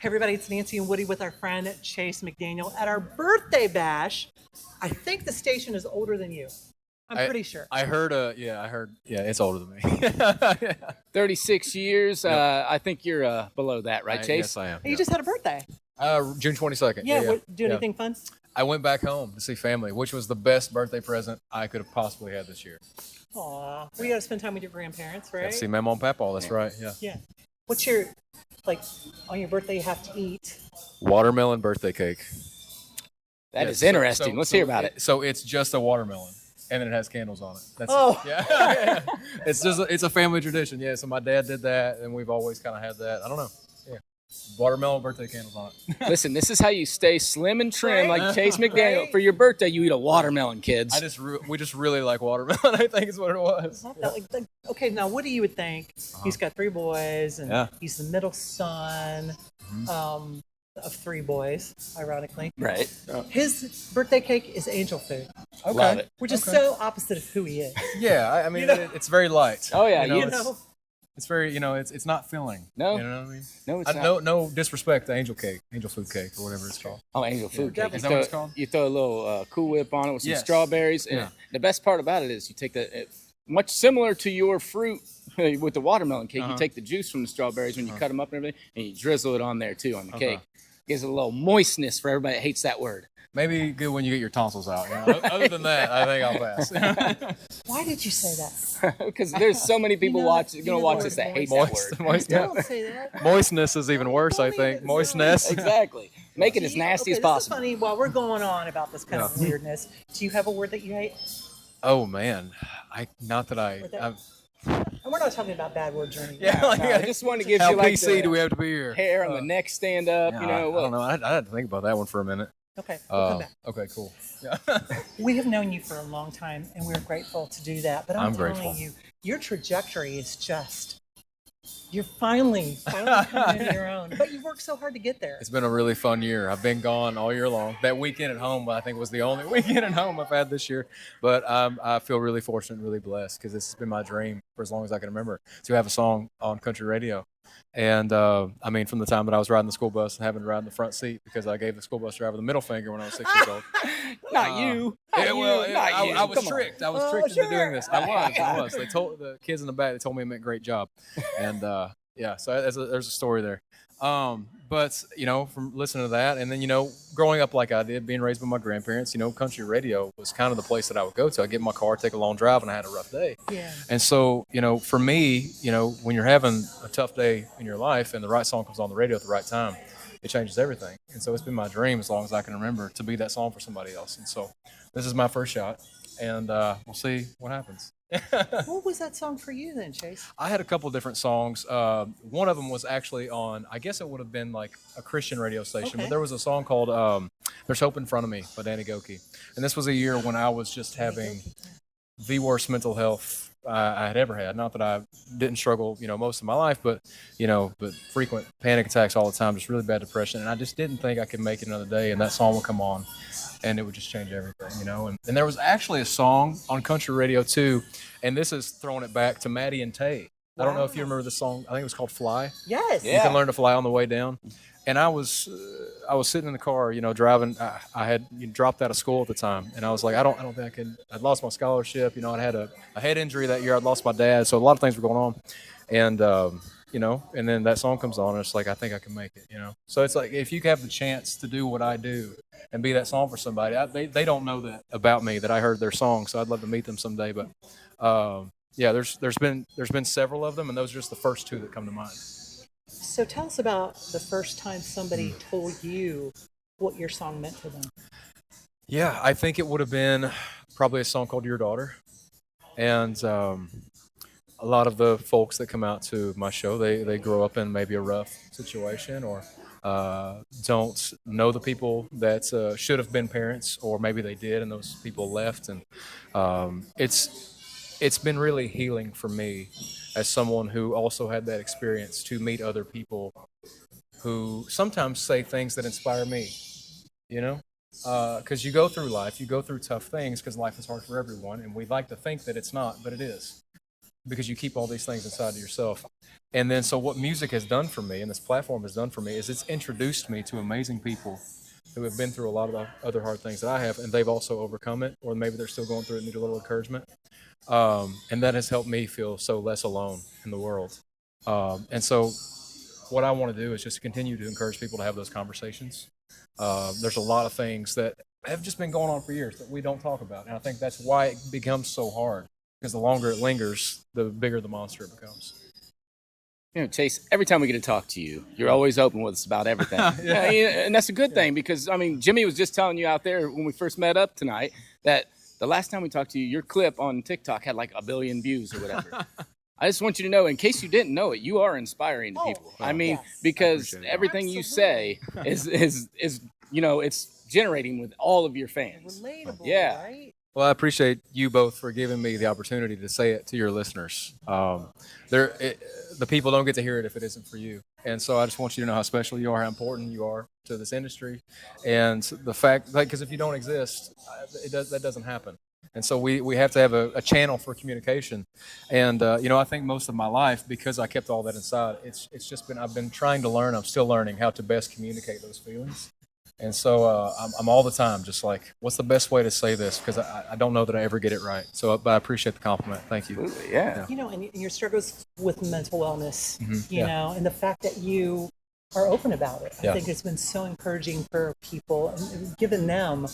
Hey everybody, it's Nancy and Woody with our friend Chase McDaniel at our birthday bash. I think the station is older than you. I'm pretty sure. I heard, it's older than me. 36 years. Yep. I think you're below that, right, Chase? Yes, I am. You just had a birthday. June 22nd. Yeah. Do anything fun? I went back home to see family, which was the best birthday present I could have possibly had this year. Aw. We got to spend time with your grandparents, right? Got to see Mama and Papa. That's right. Yeah. Yeah. What's your, on your birthday you have to eat? Watermelon birthday cake. That is interesting. Let's hear about it. So it's just a watermelon, and then it has candles on it. That's Oh. it. Yeah. It's a family tradition. Yeah. So my dad did that, and we've always kind of had that. I don't know. Yeah. Watermelon birthday candles on it. Listen, this is how you stay slim and trim, Right? like Chase McDaniel. Right? For your birthday, you eat a watermelon, kids. We just really like watermelon. I think is what it was. Okay, now what do you would think? He's got 3 boys, and he's the middle son of 3 boys, ironically. Right. His birthday cake is angel food, Okay. Love it. which is so opposite of who he is. Yeah. I mean, it's very light. Oh, yeah. You You know, know. It's very, it's not filling. No. You know what I mean? No, it's not. No disrespect to angel food cake, or whatever it's called. Oh, angel food cake. Is that what it's called? You throw a little Cool Whip on it with some Yes. strawberries. And Yeah. the best part about it is you take much similar to your fruit with the watermelon cake, you take the juice from the strawberries when you cut them up and everything, and you drizzle it on there too on the cake. Gives it a little moistness for everybody that hates that word. Maybe good when you get your tonsils out. You know? Other than that, I think I'll pass. Why did you say that? Because there's so many people watch this that hate that word. Moist. Don't say that. Moistness is even worse, I think. Moistness. Exactly. Make it as nasty as possible. This is funny. While we're going on about this kind of weirdness, do you have a word that you hate? Oh man, not that I. And we're not talking about bad words or anything. Yeah, No, I just wanted to give how you like PC the do we have to be here? hair on the neck stand up. Yeah, You know, I don't know. I had to think about that one for a minute. Okay, we'll come back. Okay, cool. Yeah. We have known you for a long time, and we're grateful to do that. But I'm telling grateful. you, your trajectory is just, you're finally coming into your own. But you've worked so hard to get there. It's been a really fun year. I've been gone all year long. That weekend at home, I think, was the only weekend at home I've had this year. But I feel really fortunate and really blessed because this has been my dream for as long as I can remember to have a song on country radio. And I mean, from the time that I was riding the school bus and having to ride in the front seat because I gave the school bus driver the middle finger when I was 6 years old. not you. I was Come on. tricked. I was tricked into doing this. I was. They told the kids in the back. They told me it meant great job, and so there's a story there. But from listening to that, and then growing up like I did, being raised by my grandparents, country radio was kind of the place that I would go to. I'd get in my car, take a long drive, and I had a rough day. Yeah. And so for me, when you're having a tough day in your life, and the right song comes on the radio at the right time, it changes everything. And so it's been my dream as long as I can remember to be that song for somebody else. And so this is my first shot, and we'll see what happens. What was that song for you then, Chase? I had a couple different songs. One of them was actually on, I guess it would have been like a Christian radio station, but there was a song called There's Hope in Front of Me by Danny Gokey. And this was a year when I was just having the worst mental health I had ever had. Not that I didn't struggle, most of my life, but frequent panic attacks all the time, just really bad depression. And I just didn't think I could make it another day. And that song would come on and it would just change everything, And there was actually a song on country radio too. And this is throwing it back to Maddie and Tay. I don't know if you remember the song. I think it was called Fly. Yes. You can learn to fly on the way down. And I was sitting in the car, driving. I had dropped out of school at the time, and I was like, I don't think I can. I'd lost my scholarship. I'd had a head injury that year. I'd lost my dad, so a lot of things were going on. And and then that song comes on, and it's like, I think I can make it. So it's like if you have the chance to do what I do and be that song for somebody, they don't know that about me, that I heard their song. So I'd love to meet them someday. But there's been several of them, and those are just the first 2 that come to mind. So tell us about the first time somebody told you what your song meant to them. Yeah, I think it would have been probably a song called Your Daughter. And a lot of the folks that come out to my show, they grow up in maybe a rough situation or don't know the people that should have been parents, or maybe they did and those people left. And it's been really healing for me as someone who also had that experience to meet other people who sometimes say things that inspire me, because you go through life, you go through tough things because life is hard for everyone, and we like to think that it's not, but it is. because you keep all these things inside of yourself. And then, so what music has done for me and this platform has done for me is it's introduced me to amazing people who have been through a lot of the other hard things that I have, and they've also overcome it, or maybe they're still going through it and need a little encouragement. And that has helped me feel so less alone in the world. And so what I want to do is just continue to encourage people to have those conversations. There's a lot of things that have just been going on for years that we don't talk about. And I think that's why it becomes so hard, because the longer it lingers, the bigger the monster it becomes. You know, Chase, every time we get to talk to you, you're always open with us about everything. And that's a good thing, because, I mean, Jimmy was just telling you out there when we first met up tonight that the last time we talked to you, your clip on TikTok had like 1 billion views or whatever. I just want you to know, in case you didn't know it, you are inspiring to people. I mean, because everything you say is you know, it's generating with all of your fans. Relatable, right? Well, I appreciate you both for giving me the opportunity to say it to your listeners. The people don't get to hear it if it isn't for you. And so I just want you to know how special you are, how important you are to this industry. And the fact, like, because if you don't exist, that doesn't happen. And so we have to have a channel for communication. And, you know, I think most of my life, because I kept all that inside, it's just been, I've been trying to learn, I'm still learning how to best communicate those feelings. And so I'm all the time just like, what's the best way to say this? Because I don't know that I ever get it right. So, but I appreciate the compliment. Thank you. Absolutely, yeah. You know, and your struggles with mental wellness, you know, and the fact that you are open about it. I think it's been so encouraging for people and given them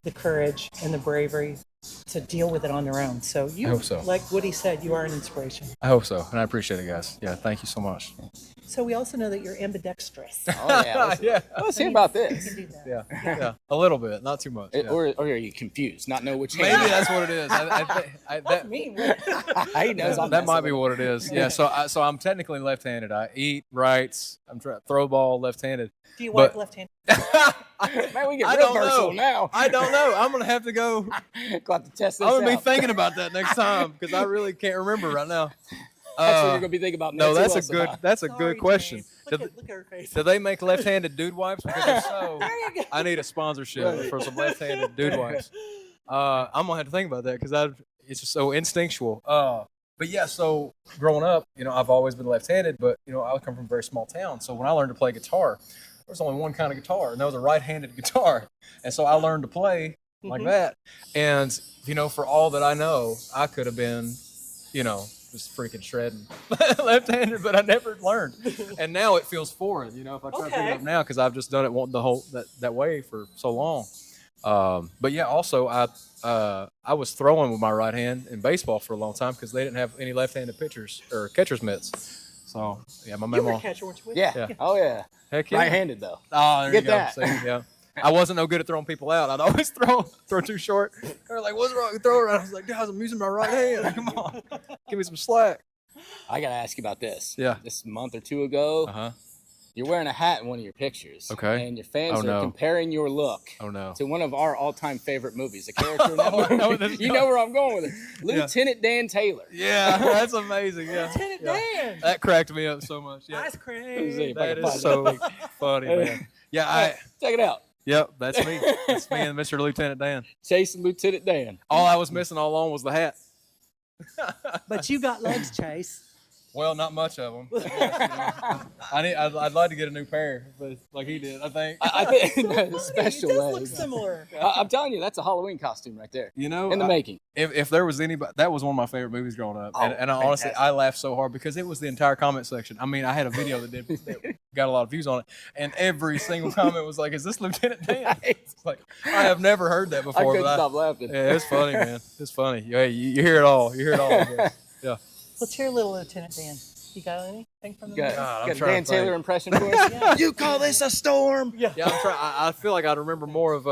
the courage and the bravery to deal with it on their own. So you, I hope so. Like Woody said, you are an inspiration. I hope so. And I appreciate it, guys. Yeah, thank you so much. So we also know that you're ambidextrous. Oh, yeah. Let's hear about this. Yeah, a little bit, not too much. Or are you confused, not know which hand? Maybe that's what it is. That He knows that might be what it is. Yeah. So I'm technically left-handed. I eat, write, I'm trying to throw ball left-handed. Do you wipe left-handed? Man, we get real versatile now. I don't know. I'm gonna have to go. Got to test this I'm gonna out. be thinking about that next time, because I really can't remember right now. That's what you're gonna be thinking about. No, next. that's a good question. Look at her face. Do they make left-handed dude wipes? Because if so, I need a sponsorship for some left-handed dude wipes. I'm gonna have to think about that, because it's just so instinctual. But yeah, so growing up, you know, I've always been left-handed, but you know, I come from a very small town. So when I learned to play guitar, there was only one kind of guitar, and that was a right-handed guitar. And so I learned to play like that. And you know, for all that I know, I could have been, you know, just freaking shredding left-handed, but I never learned. And now it feels foreign, you know, if I try to pick it up now, because I've just done it the whole that way for so long. But yeah, also I was throwing with my right hand in baseball for a long time, because they didn't have any left-handed pitchers or catcher's mitts. So yeah, my You were mom. a catcher, weren't you? Yeah. Oh yeah. Heck yeah. Right-handed though. Oh, there Get you go. that. See, yeah. I wasn't no good at throwing people out. I'd always throw too short. They were like, "What's wrong? Throw it around." I was like, "Guys, I'm using my right hand. Come on, give me some slack." I gotta ask you about this. Yeah. This month or two ago, you're wearing a hat in one of your pictures. Okay. And your fans are comparing your look to one of our all-time favorite movies. A character in that movie. You know where I'm going with it. Lieutenant Dan Taylor. Yeah, that's amazing. Yeah. Lieutenant Dan. That cracked me up so much. Yeah. Ice Let me see cream. if I That can is find so that. funny, man. Yeah, Check it out. Yep, that's me. That's me and Mr. Lieutenant Dan. Chasing Lieutenant Dan. All I was missing all along was the hat. But you got legs, Chase. Well, not much of them. I'd like to get a new pair, but like he did, I think. I think special It does look legs. similar. I'm telling you, that's a Halloween costume right there. You know, In the making. If there was anybody, that was one of my favorite movies growing up, Oh, and I honestly, fantastic. I laughed so hard because it was the entire comment section. I mean, I had a video that got a lot of views on it, and every single comment was like, "Is this Lieutenant Dan?" It's like, I have never heard that I before. couldn't but stop laughing. Yeah, it's funny, man. It's funny. Hey, you hear it all. You hear it all. I guess. Yeah. Let's hear a little Lieutenant Dan. You got anything from the Got, movie? God, I'm got a trying Dan to think. Taylor impression for us? Yeah. You call this a storm? Yeah, I'm trying. I feel like I remember more of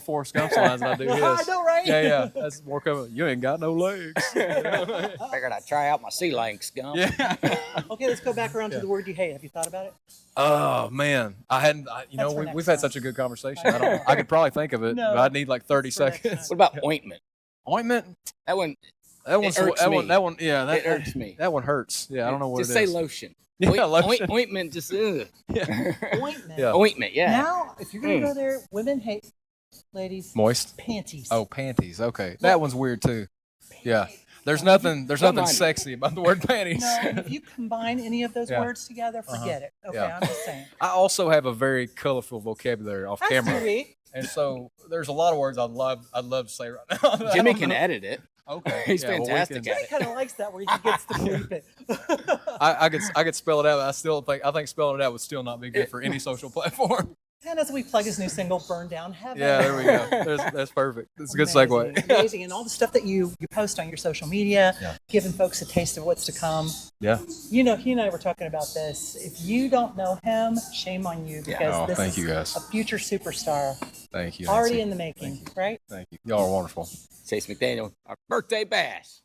Forrest Gump's lines than I do his. I know, right? Yeah. That's more coming. You ain't got no legs. Figured I'd try out my sea lynx gum. Yeah. Okay, let's go back around to the word you hate. Have you thought about it? Oh man, I hadn't. That's for next We've had time. such a good conversation. I could probably think of it, No. but I'd need like 30 That's for next seconds. What about ointment? Ointment. That one, That one's irks that me. one. That one. Yeah, that it irks me. That one hurts. Yeah, I don't know what just it say is. lotion. Yeah, lotion. Ointment, just ugh. Ointment. Yeah. Ointment, yeah. Now, if you're going to go there, women hate, ladies, Moist. panties. Oh, panties. Okay, that one's weird too. Yeah. There's nothing mind. sexy about the word panties. No, and if you combine any of those words together, forget it. Okay, I'm just saying. I also have a very colorful vocabulary off camera. Sweet. And so there's a lot of words I'd love to say right now. Jimmy can edit it. Okay. He's well, fantastic at Jimmy it. kind of likes that where he gets to bleep it. I could spell it out. But I think spelling it out would still not be good for any social platform. And as we plug his new single, Burn Down Heaven. Yeah, there we go. That's perfect. That's a good segue. Amazing. And all the stuff that you post on your social media, giving folks a taste of what's to come. Yeah. You know, he and I were talking about this. If you don't know him, shame on you, because this thank is you guys. a future superstar. Thank you. already Nancy. in the making, right? Thank you. Y'all are wonderful. Chase McDaniel, our birthday bash.